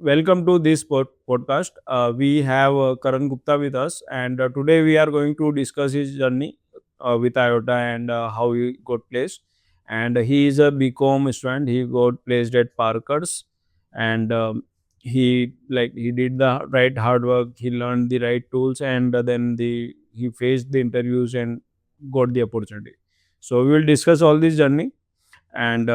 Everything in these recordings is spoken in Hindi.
welcome to this podcast. We have Karan Gupta with us, and today we are going to discuss his journey with IOTA and how he got placed. And he is a BCom student. He got placed at Parkers, and he did the right hard work. He learned the right tools, and then he faced the interviews and got the opportunity. So we will discuss all this journey, and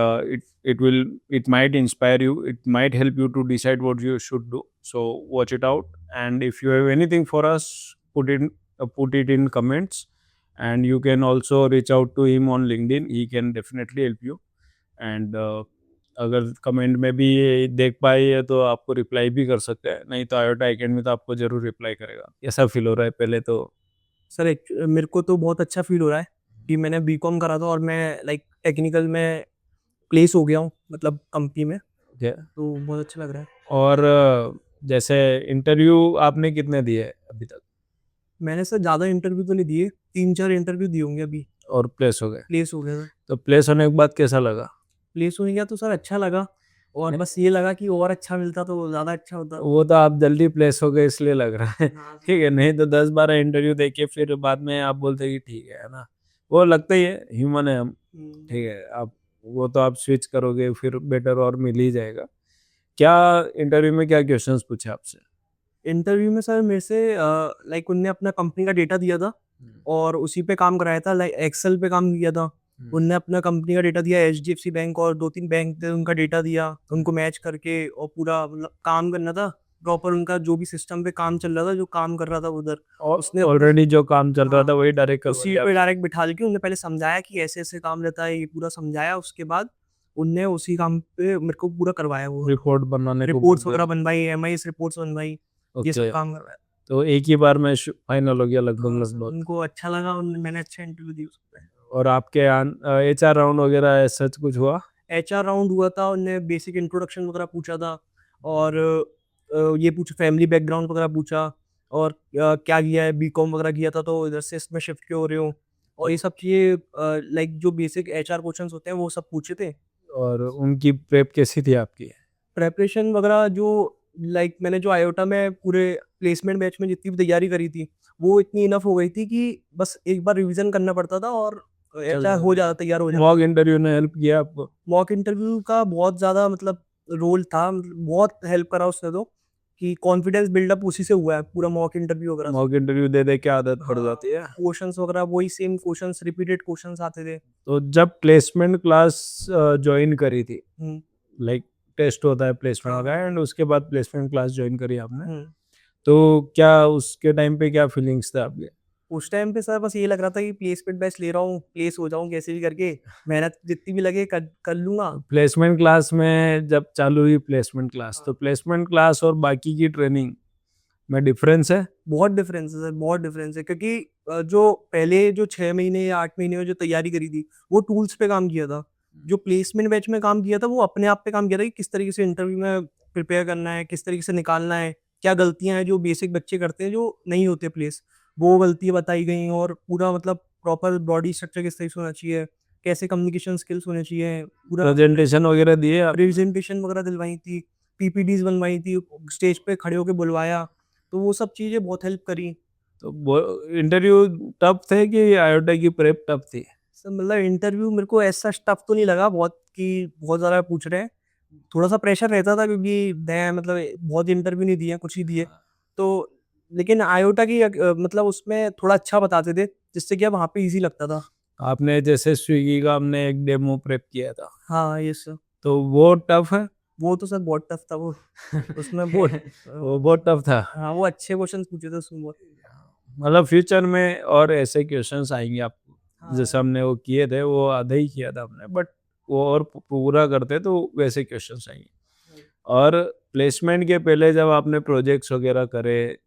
it might inspire you, it might help you to decide what you should do. So watch it out, and if you have anything for us, put it in comments, and you can also reach out to him on LinkedIn. He can definitely help you. And अगर कमेंट में भी ये देख पाए तो आपको रिप्लाई भी कर सकते हैं, नहीं तो आयोटा एकेडमी तो आपको जरूर रिप्लाई करेगा। कैसा फील हो रहा है पहले तो? सर मेरे को तो बहुत अच्छा फील हो रहा है कि मैंने बीकॉम करा था और मैं लाइक टेक्निकल में प्लेस हो गया हूँ, मतलब कंपनी में। तो बहुत अच्छा लग रहा है। और जैसे इंटरव्यू आपने कितने दिए अभी तक? मैंने सर ज़्यादा इंटरव्यू तो नहीं दिए, 3-4 इंटरव्यू दिए होंगे अभी। और प्लेस हो गए? प्लेस हो गया सर। तो प्लेस होने के बाद कैसा लगा? प्लेस हो गया तो सर अच्छा लगा, और बस ये लगा कि और अच्छा मिलता तो ज़्यादा अच्छा होता। वो तो आप जल्दी प्लेस हो गए इसलिए लग रहा है। हाँ सर। ठीक है, नहीं तो 10-12 इंटरव्यू देके फिर बाद में आप बोलते कि ठीक है ना, वो लगता ही है, ह्यूमन है हम। ठीक है, आप वो तो आप स्विच करोगे फिर बेटर और मिल ही जाएगा। क्या इंटरव्यू में क्या क्वेश्चंस पूछे आपसे? इंटरव्यू में सर मेरे से लाइक उनने अपना कंपनी का डेटा दिया था और उसी पे काम कराया था, लाइक एक्सेल पे काम किया था। उनने अपना कंपनी का डेटा दिया, एचडीएफसी बैंक और 2-3 बैंक थे, उनका डेटा दिया, उनको मैच करके और पूरा मतलब काम करना था प्रॉपर। उनका जो भी सिस्टम पे काम चल रहा था, जो काम कर रहा था उधर, और उसने ऑलरेडी जो काम चल रहा था वही डायरेक्ट उसी पे डायरेक्ट बिठा के उन्हें पहले समझाया कि ऐसे ऐसे काम रहता है, ये पूरा समझाया। उसके बाद उनने उसी काम पे मेरे को पूरा करवाया, वो रिपोर्ट बनाने को रिपोर्ट्स वगैरह बनवाई, एमआईएस रिपोर्ट्स बनवाई, ये सब काम करवाया। तो एक ही बार में फाइनल हो गया लगभग। उनको अच्छा लगा, मैंने अच्छा इंटरव्यू दी उसमें। और आपके एचआर राउंड वगैरह सच कुछ हुआ? एचआर राउंड हुआ था, उनने बेसिक इंट्रोडक्शन वगैरह पूछा था, और ये पूछा, फैमिली बैकग्राउंड वगैरह पूछा, और क्या किया है, बीकॉम वगैरह किया था तो इधर से इसमें शिफ्ट क्यों हो रहे हो, और ये सब चीज़ें लाइक जो बेसिक एचआर क्वेश्चंस होते हैं वो सब पूछे थे। और उनकी प्रेप कैसी थी आपकी? प्रेपरेशन वगैरह जो लाइक मैंने जो आयोटा में पूरे प्लेसमेंट बैच में जितनी भी तैयारी करी थी, वो इतनी इनफ हो गई थी कि बस एक बार रिवीजन करना पड़ता था और ऐसा हो जाता, तैयार हो जाता। मॉक इंटरव्यू ने हेल्प किया आपको? मॉक इंटरव्यू का बहुत ज़्यादा मतलब रोल था, बहुत हेल्प करा उसने तो, कि कॉन्फिडेंस बिल्डअप उसी से हुआ है पूरा मॉक इंटरव्यू वगैरह। मॉक इंटरव्यू दे दे के आदत पड़ जाती है। क्वेश्चंस वगैरह वही सेम क्वेश्चंस, रिपीटेड क्वेश्चंस आते थे। तो जब प्लेसमेंट क्लास ज्वाइन करी थी, लाइक टेस्ट होता है प्लेसमेंट का, एंड उसके बाद प्लेसमेंट क्लास ज्वाइन करी आपने, तो क्या उसके टाइम पे क्या फीलिंग्स थे आपके? उस टाइम पे सर बस ये लग रहा था कि प्लेसमेंट बैच ले रहा हूँ, प्लेस हो जाऊँ कैसे भी करके, मेहनत जितनी भी लगे कर लूंगा। प्लेसमेंट क्लास में जब चालू हुई प्लेसमेंट क्लास, तो प्लेसमेंट क्लास और बाकी की ट्रेनिंग में डिफरेंस है? बहुत डिफरेंस है सर, बहुत डिफरेंस है, क्योंकि जो पहले जो 6 महीने या 8 महीने में जो तैयारी करी थी, वो टूल्स पे काम किया था। जो प्लेसमेंट बैच में काम किया था, वो अपने आप पे काम किया था कि किस तरीके से इंटरव्यू में प्रिपेयर करना है, किस तरीके से निकालना है, क्या गलतियां हैं जो बेसिक बच्चे करते हैं जो नहीं होते प्लेस, वो गलतियां बताई गई, और पूरा मतलब प्रॉपर बॉडी स्ट्रक्चर किस तरीके से होना चाहिए, कैसे कम्युनिकेशन स्किल्स होने चाहिए, पूरा प्रेजेंटेशन वगैरह दिए आप? प्रेजेंटेशन वगैरह दिलवाई थी, पीपीडीज बनवाई थी, स्टेज पे खड़े होकर बुलवाया, तो वो सब चीज़ें बहुत हेल्प करी। तो इंटरव्यू टफ थे कि आयोटा की प्रेप टफ थी? सर मतलब इंटरव्यू मेरे को ऐसा टफ तो नहीं लगा बहुत, कि बहुत ज़्यादा पूछ रहे हैं। थोड़ा सा प्रेशर रहता था क्योंकि मैं मतलब बहुत इंटरव्यू नहीं दिए, कुछ ही दिए तो। लेकिन आयोटा की मतलब उसमें थोड़ा अच्छा बताते थे, जिससे कि अब वहाँ पे इजी लगता था। आपने जैसे स्विगी का हमने एक डेमो प्रेप किया था, हाँ ये सर, तो वो टफ है? वो तो सर बहुत टफ था वो। उसमें वो बहुत टफ था। हाँ, वो अच्छे क्वेश्चन पूछे थे उसमें बहुत। मतलब फ्यूचर में और ऐसे क्वेश्चंस आएंगे आपको, हाँ। जैसे हमने वो किए थे, वो आधा ही किया था हमने, बट वो और पूरा करते तो वैसे क्वेश्चंस आएंगे। और प्लेसमेंट के पहले जब आपने प्रोजेक्ट्स वगैरह करे,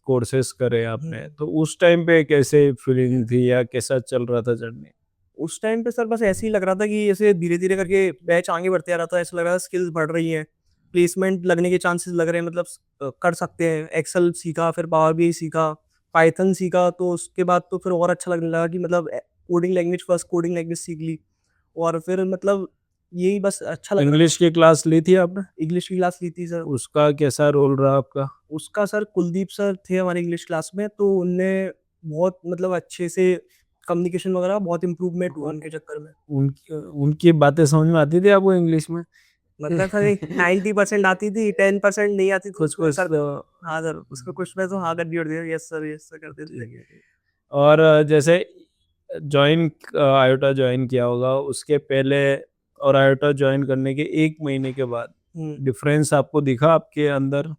कोर्सेस करे आपने, तो उस टाइम पे कैसे फीलिंग थी या कैसा चल रहा था जर्नी? उस टाइम पे सर बस ऐसे ही लग रहा था कि ऐसे धीरे-धीरे करके बैच आगे बढ़ते आ रहा था, ऐसा लग रहा था स्किल्स बढ़ रही हैं, प्लेसमेंट लगने के चांसेस लग रहे हैं, मतलब कर सकते हैं। एक्सेल सीखा, फिर पावर बीआई सीखा, पाइथन सीखा, तो उसके बाद तो फिर और अच्छा लगने लगा कि मतलब coding language, first coding language सीख ली, और फिर मतलब यही बस अच्छा लगा। इंग्लिश की क्लास ली थी आपने? इंग्लिश की क्लास ली थी सर। उसका कैसा रोल रहा आपका? उसका सर कुलदीप सर थे हमारे इंग्लिश क्लास में, तो उनने बहुत मतलब अच्छे से कम्युनिकेशन वगैरह बहुत इम्प्रूवमेंट हुआ उनके चक्कर में। उनकी उनकी बातें समझ में आती थी आपको इंग्लिश में? मतलब सर 90% आती थी, 10% नहीं आती थी। कुछ कुछ सर तो हाँ सर, उसमें कुछ में तो हाँ कर दी होती है, यस सर करते थे। और जैसे ज्वाइन आयोटा ज्वाइन किया होगा उसके पहले और आयोटा ज्वाइन करने के 1 महीने के बाद हम्म। डिफरेंस आपको दिखा आपके अंदर?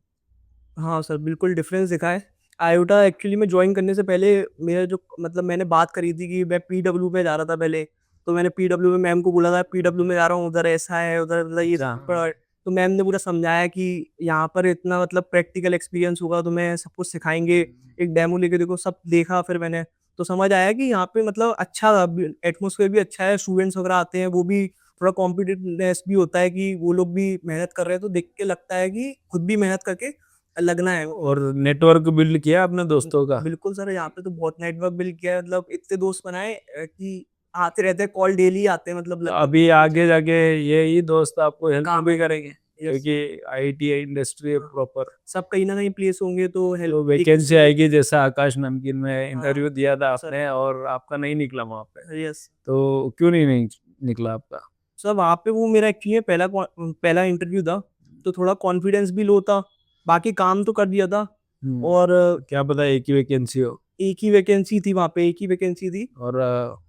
हाँ सर, बिल्कुल डिफरेंस दिखा है। आयोटा एक्चुअली में ज्वाइन करने से पहले मेरा जो मतलब मैंने बात करी थी कि मैं पीडब्ल्यू में जा रहा था पहले, तो मैंने पीडब्ल्यू में मैम को बोला था पीडब्ल्यू में जा रहा हूँ, उधर ऐसा है, उधर मतलब ये अच्छा। तो मैम ने पूरा समझाया कि यहाँ पर इतना मतलब प्रैक्टिकल एक्सपीरियंस होगा, तुम्हें सब कुछ सिखाएंगे, एक डेमो लेके देखो, सब देखा फिर मैंने, तो समझ आया कि यहाँ पे मतलब अच्छा एटमोसफेयर भी अच्छा है, स्टूडेंट्स वगैरह आते हैं, वो भी थोड़ा कॉम्पिटिटिवनेस भी होता है कि वो लोग भी मेहनत कर रहे हैं, तो देख के लगता है कि खुद भी मेहनत करके लगना है। और नेटवर्क बिल्ड किया आपने दोस्तों का? बिल्कुल सर, यहाँ पे तो बहुत नेटवर्क बिल्ड किया है, मतलब इतने दोस्त बनाए कि आते रहते हैं, कॉल डेली आते हैं, मतलब तो लगभग अभी आगे जाके यही दोस्त आपको हेल्प काम भी करेंगे यस क्योंकि आईटी इंडस्ट्री है हाँ, प्रॉपर। सब कहीं ना कहीं प्लेस होंगे तो हेल्प तो एक वैकेंसी आएगी जैसा आकाश नमकीन में इंटरव्यू हाँ दिया था सर आपने और आपका नहीं निकला वहां पे, यस तो क्यों नहीं निकला आपका? सर, वहाँ पे वो मेरा एक्चुअली पहला इंटरव्यू था, तो थोड़ा कॉन्फिडेंस भी लो था, बाकी काम तो कर दिया था। और क्या पता एक ही वैकेंसी हो। एक ही वैकेंसी थी वहाँ पे, एक ही वैकेंसी थी, और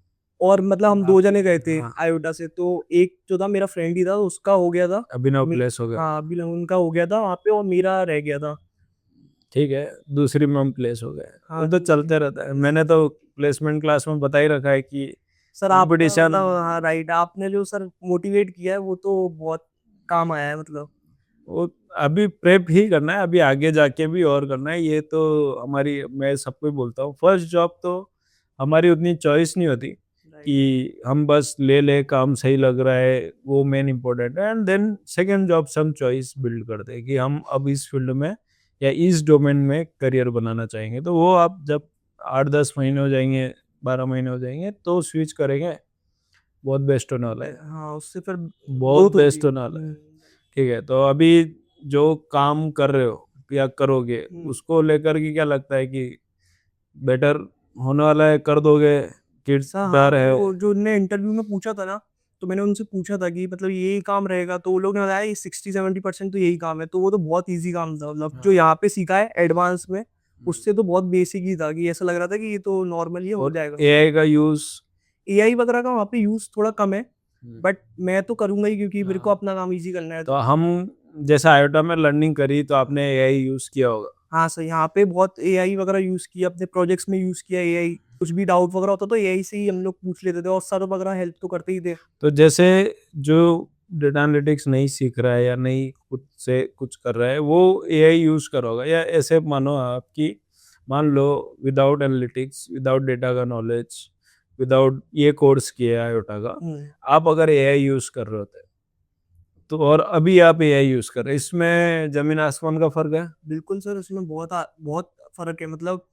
और मतलब हम दो जने गए थे हाँ, आयोटा से, तो एक जो था मेरा फ्रेंड ही था, उसका हो गया था। अभिनव मे- प्लेस हो गया। हाँ, अभी उनका हो गया था वहाँ पे, और मेरा रह गया था। ठीक है, दूसरी में हम प्लेस हो गए। हाँ वो तो चलते रहता है, मैंने तो प्लेसमेंट क्लास में बता ही रखा है कि सर, आपका कंपटीशन। मतलब हाँ राइट, आपने जो सर मोटिवेट किया है वो तो बहुत काम आया है, मतलब वो अभी प्रेप ही करना है, अभी आगे जाके भी और करना है। ये तो हमारी, मैं सबको ही बोलता हूँ, फर्स्ट जॉब तो हमारी उतनी चॉइस नहीं होती राइट कि हम बस ले ले, काम सही लग रहा है वो मेन इंपॉर्टेंट है, एंड देन सेकेंड जॉब से हम चॉइस बिल्ड करते हैं कि हम अब इस फील्ड में या इस डोमेन में करियर बनाना चाहेंगे। तो वो आप जब 8-10 महीने हो जाएंगे, 12 महीने हो जाएंगे तो स्विच करेंगे, बहुत बेस्ट होने वाला है, हाँ, उससे फिर बहुत ग्रोथ होती बेस्ट है। होने वाला है। ठीक है, तो अभी जो काम कर रहे हो या करोगे हम्म। उसको लेकर के क्या लगता है कि बेटर होने वाला है, कर दोगे कि सर हाँ, डर है? वो जो उनने इंटरव्यू में पूछा था ना, तो मैंने उनसे पूछा था कि मतलब यही काम रहेगा, तो वो लोग ने बताया ये 60-70% तो यही काम है, तो वो तो बहुत इजी काम था, मतलब जो हाँ। यहाँ पे सीखा है एडवांस में, उससे तो बहुत बेसिक ही था, कि ऐसा लग रहा था कि ये तो नॉर्मल ही हो और जाएगा। एआई का यूज? एआई वगैरह का वहाँ पे यूज थोड़ा कम है, बट मैं तो करूंगा ही, क्योंकि मेरे को हाँ, अपना काम इजी करना है, तो तो हम जैसे आयोटा में लर्निंग करी तो आपने एआई यूज किया होगा। हाँ सर, यहाँ पे बहुत एआई वगैरह यूज किया, अपने प्रोजेक्ट्स में यूज किया एआई, कुछ भी डाउट वगैरह होता तो एआई से ही हम लोग पूछ लेते थे, और सर वगैरह हेल्प तो करते ही थे। तो जैसे जो डेटा एनालिटिक्स नहीं सीख रहा है या नहीं खुद से कुछ कर रहा है वो एआई यूज कर होगा, या ऐसे मानो आपकी, मान लो विदाउट एनालिटिक्स, विदाउट डेटा का नॉलेज, विदाउट ये कोर्स किया है आयोटा का, हम्म। आप अगर एआई यूज कर रहे होते तो, और अभी आप एआई यूज कर रहे हैं, इसमें जमीन आसमान का फर्क है। बिल्कुल सर, उसमें बहुत फर्क है, मतलब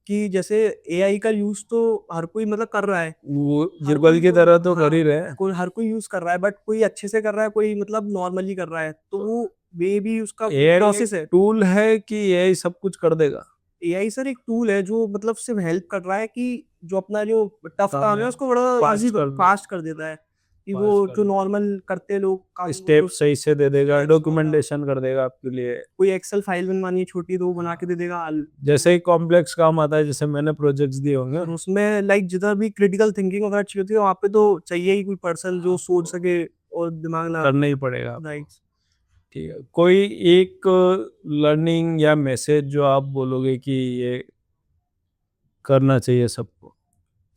कि जैसे एआई का यूज तो हर कोई मतलब कर रहा है, वो हर जिरबल कोई की जो तरह तो कर हाँ, ही रहे हैं। कोई हर कोई यूज कर रहा है, बट कोई अच्छे से कर रहा है, कोई मतलब नॉर्मली कर रहा है, तो वो वे भी उसका एआई एक प्रोसेस है। टूल है कि एआई सब कुछ कर देगा? एआई सर एक टूल है जो मतलब सिर्फ हेल्प कर रहा है, कि जो अपना जो टफ काम काम है है उसको बड़ा फास्ट इजी कर फास्ट कर देता है, कि वो फास्ट कर जो नॉर्मल करते लोग काम वो स्टेप जो सही से दे देगा, steps वगैरह, डॉक्यूमेंटेशन कर देगा आपके लिए। कोई एक्सेल फाइल बनवानी है छोटी, तो वो बना के दे देगा। जैसे ही कॉम्प्लेक्स काम आता है, जैसे मैंने प्रोजेक्ट्स दिए होंगे, सर उसमें लाइक जितना भी क्रिटिकल थिंकिंग वगैरह चाहिए होती है, वहाँ पे तो चाहिए ही कोई पर्सन जो सोच आपको सके और दिमाग ना। करना ही पड़ेगा आपको। राइट ठीक है, कोई एक लर्निंग या मैसेज जो आप बोलोगे कि ये करना चाहिए सबको?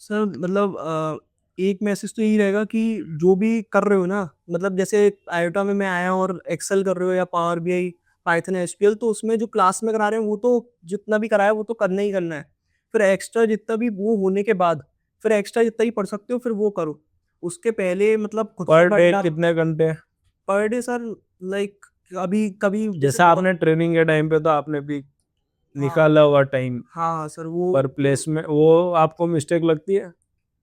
सर, मतलब एक मैसेज तो यही रहेगा कि जो भी कर रहे हो ना, मतलब जैसे आयोटा में मैं आया और एक्सेल कर रहे हो, या पावर बीआई, पाइथन, एसक्यूएल, तो उसमें जो क्लास में करा रहे हैं वो तो जितना भी कराया वो तो करना ही करना है, फिर एक्स्ट्रा जितना भी वो होने के बाद, फिर एक्स्ट्रा जितना ही पढ़ सकते हो फिर वो करो, उसके पहले मतलब खुद से पर डे पढ़ना। कितने घंटे? पर डे सर, लाइक अभी कभी जैसे जैसे आपने ट्रेनिंग के टाइम पे तो आपने भी हाँ निकाला हुआ टाइम हाँ सर, वो पर प्लेस में, वो आपको मिस्टेक लगती है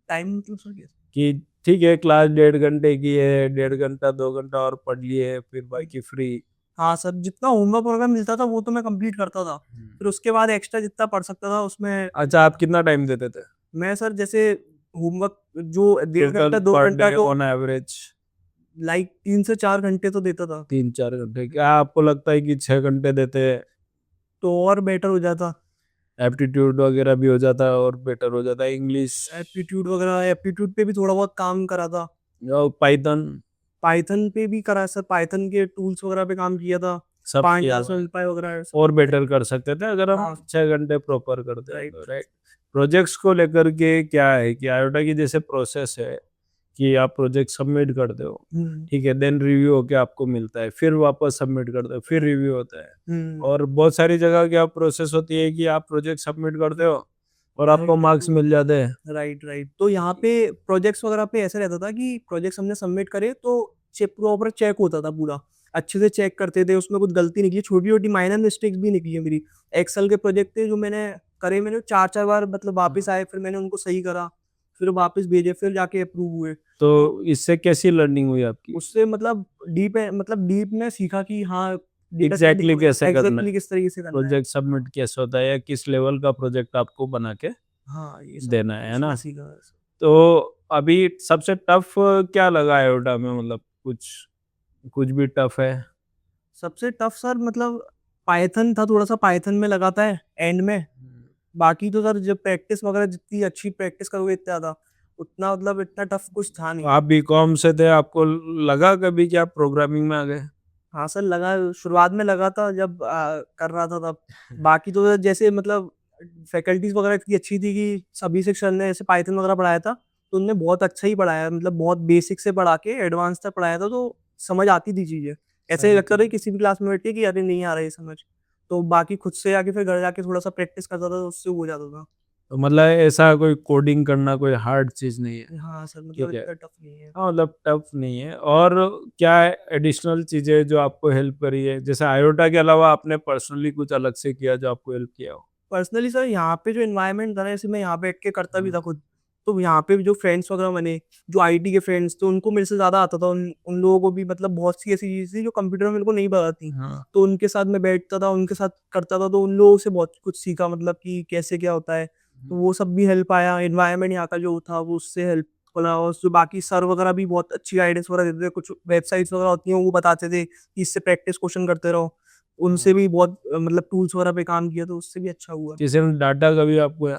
टाइम मतलब सर क्या? कि ठीक है, क्लास 1.5 घंटे की है, 1.5 घंटा 2 घंटा और पढ़ लिए, फिर बाकी फ्री। हाँ सर, जितना होमवर्क वगैरह मिलता था वो तो मैं कंप्लीट करता था, फिर उसके बाद एक्स्ट्रा जितना पढ़ सकता था उसमें। अच्छा, आप कितना टाइम देते थे मैं सर जैसे होमवर्क जो 1.5 घंटा टोटल 2 पर घंटा डे जो ऑन एवरेज? लाइक 3 से 4 घंटे तो देता था, 3-4 घंटे? क्या आपको लगता है कि 6 घंटे देते तो और बेटर हो जाता। एप्टीट्यूड वगैरह भी हो जाता और बेटर हो जाता, इंग्लिश एप्टीट्यूड वगैरह, एप्टीट्यूड पे भी थोड़ा बहुत काम करा था। और पाइथन पाइथन पे भी करा सर, पाइथन के टूल्स वगैरह पे काम किया था। सब किया पांडास हुआ है। पाई वगैरह सब और किया बेटर कर सकते थे अगर हम था। हाँ 6 घंटे प्रॉपर करते हैं राइट। तो, राइट। प्रोजेक्ट्स को लेकर के क्या है कि आयोटा की जैसे प्रोसेस है कि आप प्रोजेक्ट सबमिट करते हो, ठीक है, देन रिव्यू होके आपको मिलता है, फिर वापस सबमिट करते हो, फिर रिव्यू होता है। और बहुत सारी जगह क्या प्रोसेस होती है कि आप प्रोजेक्ट सबमिट करते हो और आपको मार्क्स मिल जाते हैं। Right right. तो यहाँ पे प्रोजेक्ट्स वगैरह पे ऐसा रहता था कि प्रोजेक्ट्स हमने सबमिट करे तो प्रॉपर चेक होता था पूरा, अच्छे से चेक करते थे, उसमें कुछ गलती निकली, छोटी छोटी माइनर मिस्टेक्स भी निकली है मेरी। एक्सेल के प्रोजेक्ट थे जो मैंने करे, मैंने 4 4 बार मतलब वापस आए, फिर मैंने उनको सही करा, फिर वापस भेजे, फिर जाके अप्रूव हुए। तो इससे कैसी लर्निंग हुई आपकी? उससे मतलब डीप में सीखा कि हाँ एग्जैक्टली कैसे करना एग्जैक्टली है, किस तरीके से करना है। प्रोजेक्ट सबमिट कैसे होता है, या किस लेवल का प्रोजेक्ट आपको बना के हाँ ये सब देना है उसमें ना? सीखा। तो अभी सबसे टफ क्या लगा आयोटा में, मतलब कुछ कुछ भी टफ है? सबसे टफ सर मतलब पाइथन था, थोड़ा सा पाइथन में लगाता है एंड में। बाकी तो सर जब प्रैक्टिस वगैरह जितनी अच्छी प्रैक्टिस करोगे इतना ज़्यादा, उतना मतलब इतना टफ कुछ था तो नहीं। आप बीकॉम से थे, आपको लगा कभी कि आप प्रोग्रामिंग में आ गए? हाँ सर लगा, शुरुआत में लगा था जब कर रहा था तब। बाकी तो सर जैसे मतलब फैकल्टीज वगैरह इतनी अच्छी थी कि सभी सेक्शन ने ऐसे पाइथन वगैरह पढ़ाया था, तो उनने बहुत अच्छा ही पढ़ाया, मतलब बहुत बेसिक से पढ़ा के एडवांस तक पढ़ाया था, तो समझ आती थी चीज़ें। ऐसे ही लगता था कि किसी भी क्लास में बैठ के कि अरे नहीं आ रहा है समझ। तो बाकी खुद से आके फिर घर जाके थोड़ा सा प्रैक्टिस करता था तो उससे हो जाता था। तो मतलब ऐसा कोई कोडिंग करना कोई हार्ड चीज नहीं है? हाँ सर मतलब ठीक है, इतना टफ नहीं है। हाँ मतलब टफ नहीं है। और क्या एडिशनल चीजें जो आपको हेल्प करी है, जैसे आयोटा के अलावा आपने पर्सनली कुछ अलग से किया जो आपको हेल्प किया हो? पर्सनली सर यहाँ पे जो एनवायरनमेंट था ना, जैसे मैं यहाँ बैठ के करता भी था हाँ। खुद, तो यहाँ पे भी जो फ्रेंड्स वगैरह बने, जो आईटी के फ्रेंड्स, तो उनको मेरे से ज़्यादा आता था, उन लोगों को भी मतलब बहुत सी ऐसी चीज़ थी जो कंप्यूटर में मेरे को नहीं पता थी, हाँ। तो उनके साथ मैं बैठता था, उनके साथ करता था, तो उन लोगों से बहुत कुछ सीखा, मतलब कि कैसे क्या होता है, तो वो सब भी हेल्प आया। एनवायरनमेंट यहाँ का जो था वो उससे हेल्प खुला, और जो बाकी सर वगैरह भी बहुत अच्छी गाइडेंस वगैरह देते थे, कुछ वेबसाइट्स वगैरह होती हैं वो बताते थे कि इससे प्रैक्टिस क्वेश्चन करते रहो, उनसे भी बहुत मतलब टूल्स वगैरह पे काम किया, तो उससे भी अच्छा हुआ। किसी ने डाटा कभी आपको?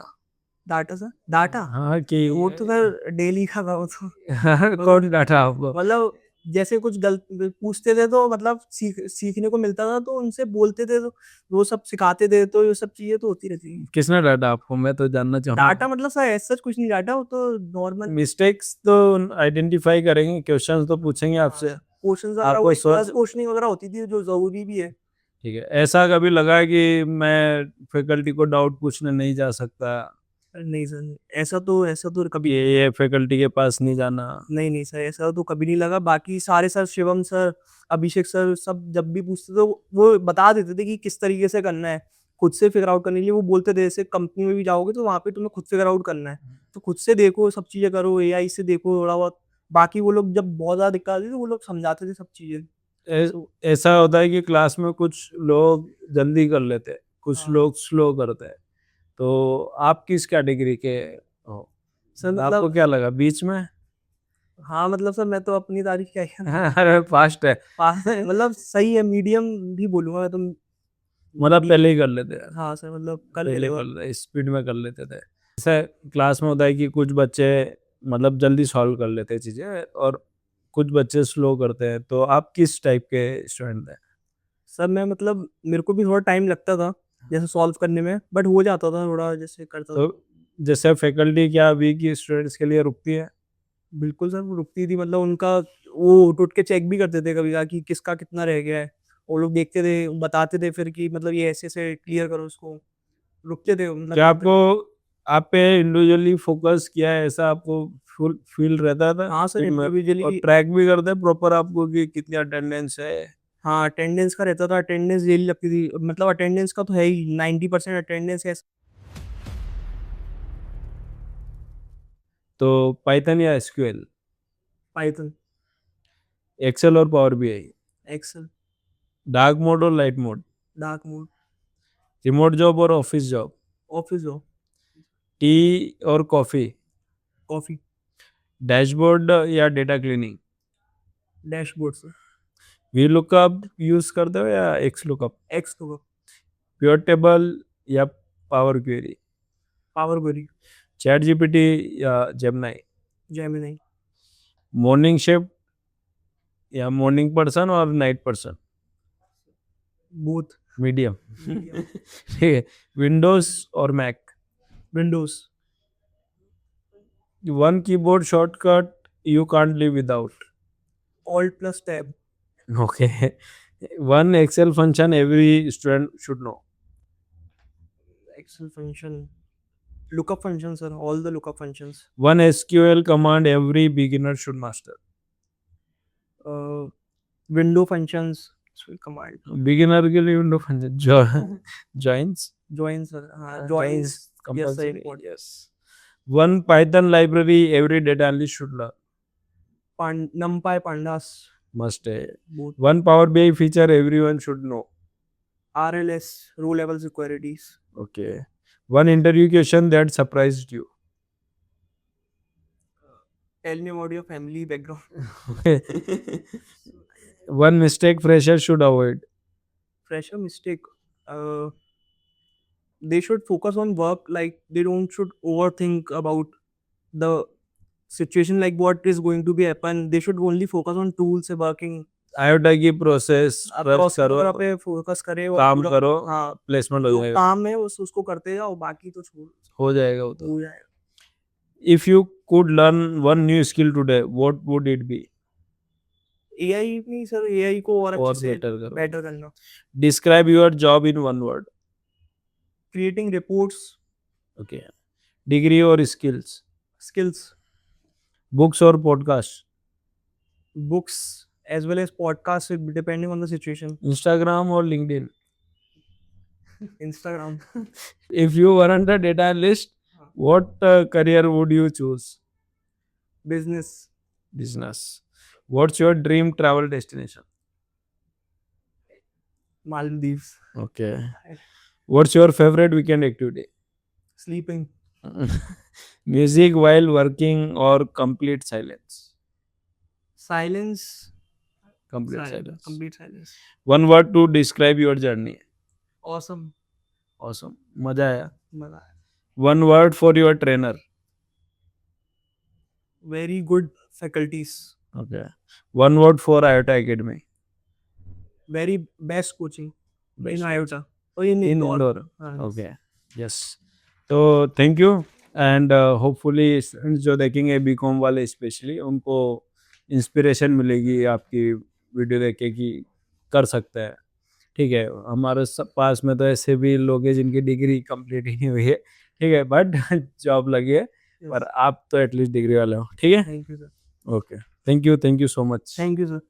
डाटा सर, डाटा हाँ कि वो तो सर डेली का था वो तो। कौन डाटा आपको? मतलब जैसे कुछ गलत पूछते थे तो मतलब सीखने को मिलता था, तो उनसे बोलते थे, तो वो सब सिखाते थे, तो ये सब चीजें तो होती रहती है। किसने डाटा आपको, मैं तो जानना डाटा चाहूंगा। मतलब सर ऐसा कुछ नहीं, डाटा वो तो नॉर्मल। मिस्टेक्स तो आइडेंटिफाई करेंगे, क्वेश्चंस तो पूछेंगे आपसे, क्वेश्चन वगैरह आपको वही क्रॉस सोच। क्वेश्चनिंग वगैरह होती थी जो जरूरी भी है। ठीक है, ऐसा कभी लगा है कि मैं फैकल्टी को डाउट पूछने नहीं जा सकता, नहीं सर, ऐसा तो कि कभी ये फैकल्टी के पास नहीं जाना? नहीं नहीं सर, ऐसा तो कभी नहीं लगा। बाकी सारे सर, शिवम सर, अभिषेक सर, सब जब भी पूछते थे वो बता देते थे कि किस तरीके से करना है, खुद से फिगर आउट करने के लिए वो बोलते थे। जैसे कंपनी में भी जाओगे तो वहाँ पे तुम्हें खुद फिगर आउट करना है, तो खुद से देखो, सब चीजें करो, एआई से देखो थोड़ा बहुत। बाकी वो लोग जब बहुत ज्यादा दिक्कत आती थी तो वो लोग समझाते थे सब चीजें। ऐ- तो ऐसा होता है कि क्लास में कुछ लोग जल्दी कर लेते हैं, कुछ हाँ लोग स्लो करते हैं, तो आप किस कैटेगरी के हो? सर आपको मतलब, क्या लगा बीच में? हाँ मतलब सर मैं तो अपनी तारीफ क्या ही अरे फास्ट है। मतलब सही है, मीडियम भी बोलूंगा मैं तो। मतलब पहले ही कर लेते हैं, हाँ सर मतलब कर पहले लेगा। कर ले स्पीड में कर लेते थे। ऐसा क्लास में होता है कि कुछ बच्चे मतलब जल्दी सॉल्व कर लेते हैं चीजें, और कुछ बच्चे स्लो करते हैं, तो आप किस टाइप के स्टूडेंट हैं? सर मैं मतलब मेरे को भी थोड़ा टाइम लगता था जैसे सॉल्व करने में, बट हो जाता था थोड़ा, जैसे करता तो था। जैसे फैकल्टी क्या वीक स्टूडेंट्स के लिए रुकती है? बिल्कुल सर, वो रुकती थी, मतलब उनका वो उठ उठ के चेक भी करते थे कभी कभार कि किसका कितना रह गया है। वो लोग देखते थे, बताते थे फिर कि मतलब ये ऐसे से क्लियर करो उसको। रुकते थे मतलब क्या कभी आपको, कभी। आप पे इंडिविजुअली फोकस किया है, ऐसा आपको फुल फील रहता था हाँ सर कि मैं, और इंडिविजुअली। ट्रैक भी करते हैं प्रॉपर आपको कि कितनी अटेंडेंस है? हाँ अटेंडेंस का रहता था, अटेंडेंस डेली लगती थी, मतलब अटेंडेंस का तो है ही, 90% अटेंडेंस है। तो पाइथन या एसक्यूएल? पाइथन, एक्सेल और Power BI, Excel, dark mode और light mode, dark mode, remote job और office job, office job, tea और कॉफी, कॉफी, डैशबोर्ड या डेटा क्लीनिंग, डैशबोर्ड से, वी लुकअप यूज करते हो या एक्स लुकअप, एक्स तो प्योर टेबल या Power Query, Power Query, ChatGPT या जेमिनाई, जेमिनी, मॉर्निंग शिफ्ट या मॉर्निंग पर्सन और नाइट पर्सन, बोथ, मीडियम, ठीक है, विंडोज और Mac, Windows, one keyboard shortcut you can't live without, alt plus tab, okay, one excel function every student should know, Excel function, lookup function sir, all the lookup functions, one sql command every beginner should master, window functions, command, beginner के लिए window function joins, join sir, हाँ joins, compulsory, important. yes, one python library every data analyst should learn, numpy, pandas, must have, both, one power bi feature everyone should know, RLS, row level securities, okay, one interview question that surprised you, tell me about your family background, one mistake fresher should avoid, fresher mistake, they should focus on work, like they don't should overthink about the situation, like what is going to be happen. They should only focus on tools से working, आयोटा की प्रोसेस ट्रस्ट करो, procedure पे फोकस करे और काम पूरा- करो, हाँ, प्लेसमेंट हो जो जाएगा, काम है उसको करते जाओ, बाकी तो छोड़, हो जाएगा वो तो. हो जाएगा. If you could learn one new skill today, what would it be? AI नहीं सर, AI को और और अच्छे से better करो. बेटर करना, Describe your job in one word. creating reports, Okay. Degree or skills? skills, Books or podcast? books as well as podcasts, depending on the situation. Instagram or LinkedIn? Instagram, If you weren't a data analyst, what career would you choose? business, Business. What's your dream travel destination? Maldives, Okay. What's your favorite weekend activity? sleeping, Music while working or complete silence? silence, Complete silence. complete silence, One word to describe your journey. awesome, Awesome. मजा आया. मजा आया. One word for your trainer. Very good faculties, Okay. One word for IOTA Academy. very best coaching Best in IOTA or in In Indore. Indore. हाँ, Okay. Yes. तो thank you and hopefully students जो देखेंगे बीकॉम वाले स्पेशली उनको इंस्पिरेशन मिलेगी आपकी वीडियो देख के कि कर सकते हैं. ठीक है, हमारे पास में तो ऐसे भी लोग हैं जिनकी डिग्री कंप्लीट ही नहीं हुई है, ठीक है, बट जॉब लगी है, Yes. पर आप तो एटलीस्ट डिग्री वाले हो. ठीक है, Thank you sir. Okay, thank you so much. Thank you sir.